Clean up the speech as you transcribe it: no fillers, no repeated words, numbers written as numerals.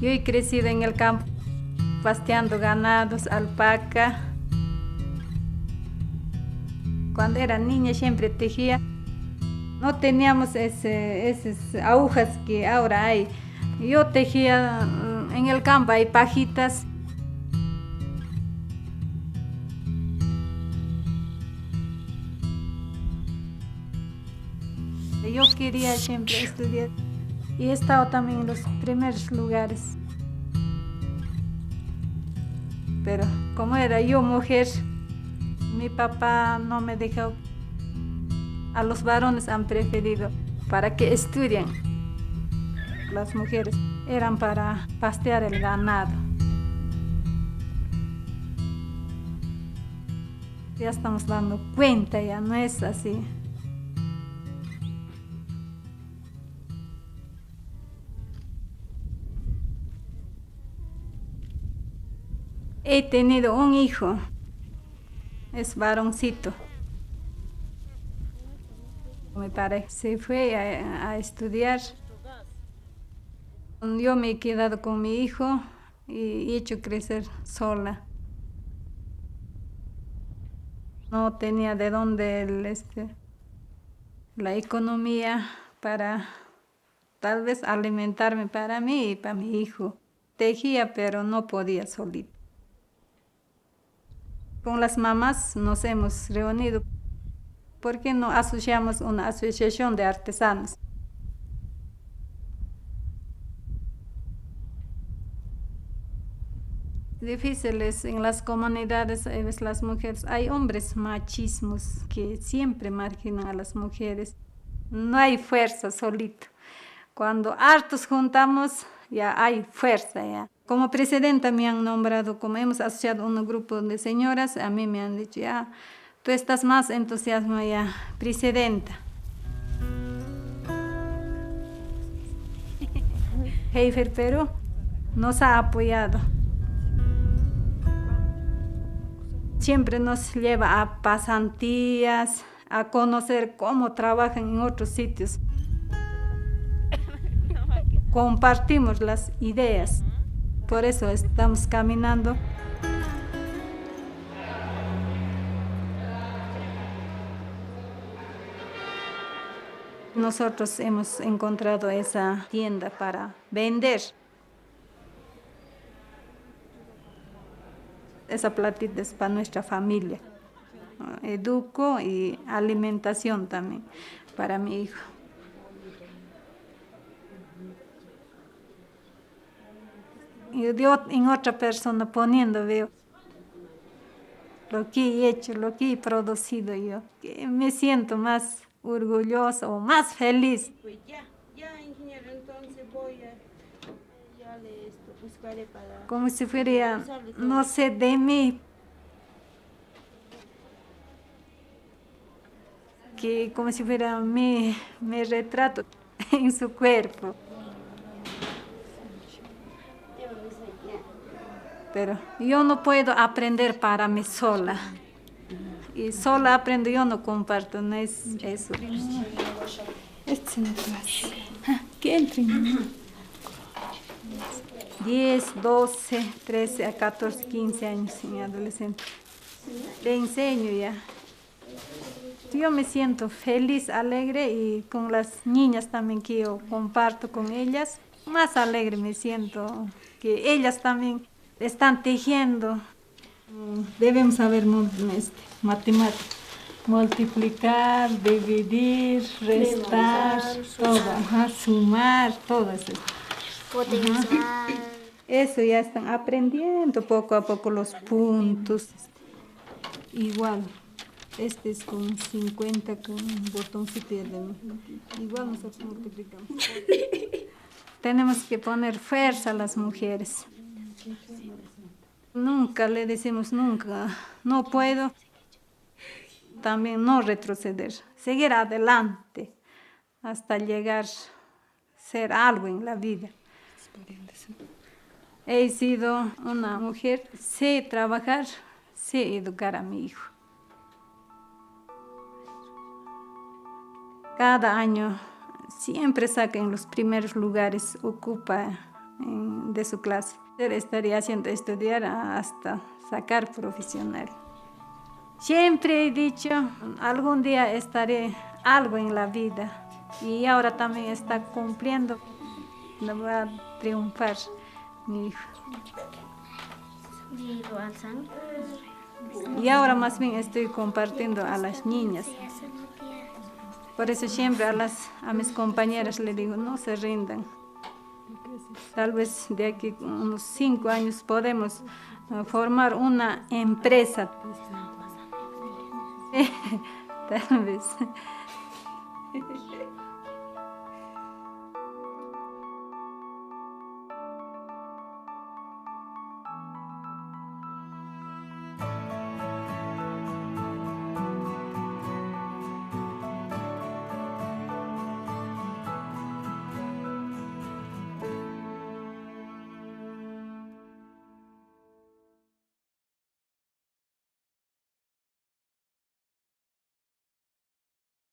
Yo he crecido en el campo, pasteando ganados, alpaca. Cuando era niña siempre tejía. No teníamos esas agujas que ahora hay. Yo tejía en el campo, hay pajitas. Yo quería siempre estudiar y he estado también en los primeros lugares. Pero como era yo mujer, mi papá no me dejó. A los varones han preferido para que estudien. Las mujeres eran para pastear el ganado. Ya estamos dando cuenta, ya no es así. He tenido un hijo, es varoncito. Mi padre se fue a estudiar. Yo me he quedado con mi hijo y he hecho crecer sola. No tenía de dónde la economía para tal vez alimentarme para mí y para mi hijo. Tejía, pero no podía solito. Con las mamás nos hemos reunido. ¿Por qué no asociamos una asociación de artesanos? Difíciles en las comunidades, las mujeres. Hay hombres machismos que siempre marginan a las mujeres. No hay fuerza solito. Cuando hartos juntamos, ya hay fuerza. Ya. Como presidenta me han nombrado, como hemos asociado un grupo de señoras, a mí me han dicho, ya, tú estás más entusiasmada ya, presidenta. Heifer Perú nos ha apoyado. Siempre nos lleva a pasantías, a conocer cómo trabajan en otros sitios. Compartimos las ideas, por eso estamos caminando. Nosotros hemos encontrado esa tienda para vender. Esa platita es para nuestra familia. Educo y alimentación también para mi hijo. Yo en otra persona poniendo veo lo que he hecho, lo que he producido yo. Que me siento más orgullosa o más feliz. Pues ya ingeniero, entonces ya le buscaré para... Como si fuera, no sé, de mí. Que como si fuera mi retrato en su cuerpo. Pero yo no puedo aprender para mí sola. Y sola aprendo, yo no comparto, no es eso. Este no es. ¿Qué entren? 10, 12, 13, a 14, 15 años, mi adolescente. Le enseño ya. Yo me siento feliz, alegre y con las niñas también que yo comparto con ellas, más alegre me siento, que ellas también están tejiendo. Debemos saber matemáticas, multiplicar, dividir, restar, todo, sumar, todo eso. Potenciar. Eso ya están aprendiendo poco a poco los puntos. Igual. Este es con 50 con un botoncito y igual nosotros multiplicamos. Tenemos que poner fuerza a las mujeres. Nunca le decimos nunca, no puedo. También no retroceder, seguir adelante hasta llegar a ser algo en la vida. He sido una mujer, sé trabajar, sé educar a mi hijo. Cada año siempre saca en los primeros lugares, ocupa de su clase. Estaría haciendo estudiar hasta sacar profesional. Siempre he dicho, algún día estaré algo en la vida y ahora también está cumpliendo. No va a triunfar mi hijo. Y ahora más bien estoy compartiendo a las niñas. Por eso siempre a mis compañeras les digo, no se rindan. Tal vez de aquí unos 5 años podemos formar una empresa. Tal vez.